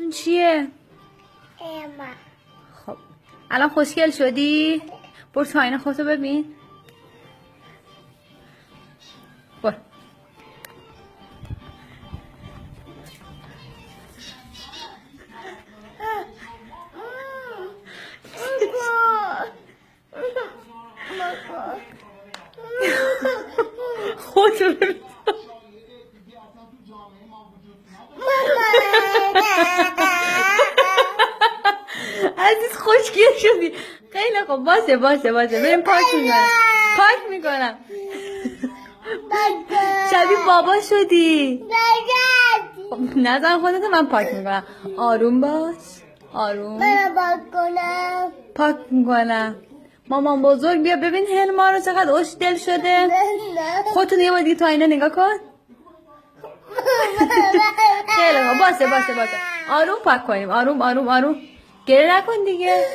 این چیه؟ اما خب الان خوشگل شدی؟ برو تو آینه خودتو ببین. برو. خودتو ببین. عزیز خوشگل شدی. خیلی خوب باشه بریم پاک میکنم شبیه بابا شدی. خب نزن خودتو، من پاک میکنم. آروم باش. آروم. پاک میکنم. مامان بزرگ بیا ببین هلما رو چقدر خوشگل شده. خودتون یه بار دیگه تو آینه نگاه کن. خیلی خوب باشه. آروم پاک کنیم. آروم. گریه نکن دیگه.